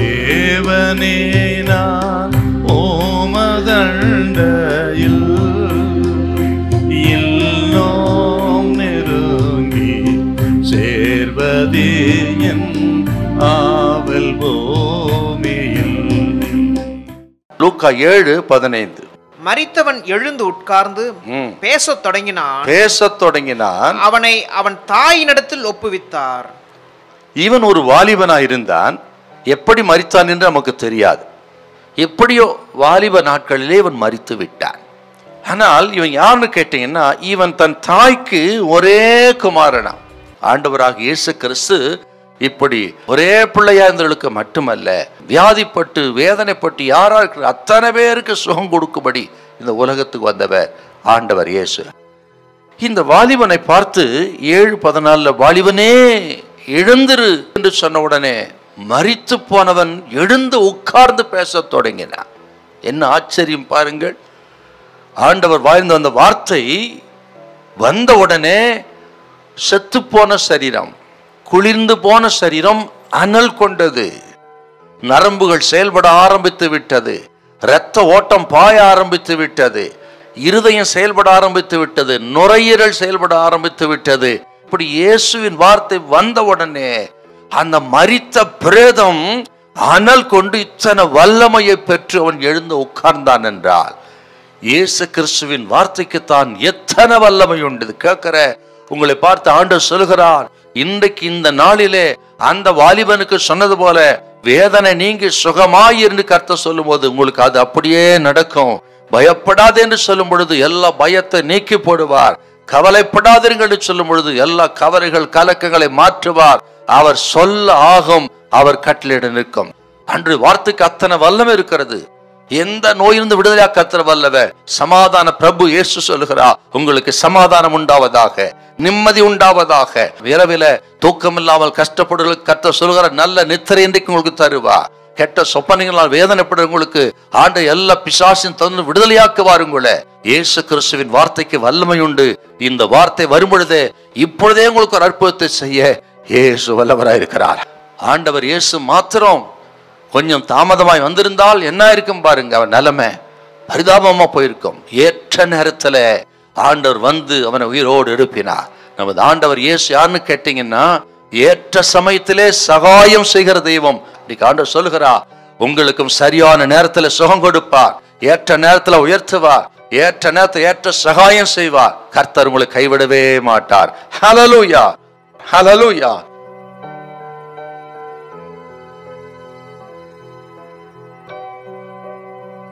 தேவனே நான் ஓமதண்டையில் இன்னும் நெருங்கி சேர்வதே என் ஆவல் பூமியில். லூக்கா 7:15. மரித்தவன் எழுந்து உட்கார்ந்து பேசத் தொடங்கினான். அவனை அவன் தாயினிடத்தில் ஒப்புவித்தார். இவன் ஒரு வாலிபனாய் இருந்தான். எப்படி மரித்தான் என்று நமக்கு தெரியாது. எப்படியோ வாலிப நாட்களிலே இவன் மரித்து விட்டான். ஆனால் இவன் யாருன்னு கேட்டீங்கன்னா, இவன் தன் தாய்க்கு ஒரே குமாரனா. ஆண்டவராக இயேசு கிறிஸ்து இப்படி ஒரே பிள்ளையா இருந்தவர்களுக்கு மட்டுமல்ல, வியாதிப்பட்டு வேதனைப்பட்டு யாரா இருக்கிற அத்தனை பேருக்கு சுகம் கொடுக்கும்படி இந்த உலகத்துக்கு வந்தவர் ஆண்டவர் இயேசு. இந்த வாலிபனை பார்த்து 7:14 வாலிபனே எழுந்திரு என்று சொன்ன உடனே மரித்து போனவன் எழுந்து உட்கார்ந்து பேச தொடங்கினான். என்ன ஆச்சரியம் பாருங்கள். ஆண்டவர் வாழ்ந்து வந்த வார்த்தை வந்த உடனே செத்து போன சரீரம், குளிர்ந்து போன சரீரம் அனல் கொண்டது. நரம்புகள் செயல்பட ஆரம்பித்து விட்டது. இரத்த ஓட்டம் பாய ஆரம்பித்து விட்டது. இருதயம் செயல்பட ஆரம்பித்து விட்டது. நுரையீரல் செயல்பட ஆரம்பித்து விட்டது. இப்படி இயேசுவின் வார்த்தை வந்த உடனே அந்த மரித்த பிரேதம் அனல் கொண்டு இத்தனை வல்லமையை பெற்று அவன் எழுந்து உட்கார்ந்தான் என்றால், இயேசு கிறிஸ்துவின் வார்த்தைக்கு தான் எத்தனை வல்லமை உண்டு. கேட்கிற உங்களை பார்த்து ஆண்டவர் சொல்கிறார், இன்றைக்கு இந்த நாளிலே அந்த வாலிபனுக்கு சொன்னது போல வேதனை நீங்கி சுகமாய் என்று கர்த்தர் சொல்லும் போது உங்களுக்கு அது அப்படியே நடக்கும். பயப்படாது என்று சொல்லும் பொழுது எல்லா பயத்தை நீக்கி போடுவார். கவலைப்படாதீர்கள் என்று சொல்லும் பொழுது எல்லா கவலைகள் கலக்கங்களை மாற்றுவார். அவர் சொல்ல ஆகும், அவர் கட்டளையிட நிற்கும். அன்று வார்த்தைக்கு அத்தனை வல்லமை இருக்கிறது. எந்த நோயிலிருந்து விடுதலையா கர்த்தர் வல்லவர். சமாதான பிரபு இயேசு சொல்லுகிறார், உங்களுக்கு சமாதானம் உண்டாவதாக, நிம்மதி உண்டாவதாக. இரவில தூக்கம் இல்லாமல் கஷ்டப்படுவதற்கு கர்த்தர் சொல்லுகிற நல்ல நித்திரை இன்றைக்கு உங்களுக்கு தருவா. கெட்ட சொப்பனங்களால் வேதனைப்படுறவங்களுக்கு ஆண்டு எல்லா பிசாசின் தந்து விடுதலையாக்குவார். உங்களை இயேசு கிறிஸ்துவின் வார்த்தைக்கு வல்லமை உண்டு. இந்த வார்த்தை வரும்பொழுதே இப்பொழுதே உங்களுக்கு ஒரு அற்புதத்தை செய்ய இயேசு வல்லவராய் இருக்கிறார். ஆண்டவர் இயேசு மாத்திரம் கொஞ்சம் தாமதமாய் வந்திருந்தால் என்ன இருக்கும் பாருங்க, அவன் நிலைமை பரிதாபமா போயிருக்கும். ஏற்ற நேரத்துல ஆண்டவர் வந்து அவனை உயிரோடு எழுப்பினார். நமது ஆண்டவர் இயேசு யாருன்னு கேட்டீங்கன்னா, ஏற்ற சமயத்திலே சகாயம் செய்கிற தெய்வம். ஆண்டவர் சொல்லுகிறார், உங்களுக்கும் சரியான நேரத்துல சுகம் கொடுப்பார், ஏற்ற நேரத்துல உயர்த்துவார், ஏற்ற நேரத்தில் ஏற்ற சகாயம் செய்வார். கர்த்தர் உங்களை கைவிடவே மாட்டார். ஹல்லேலூயா, ஹல்லேலூயா.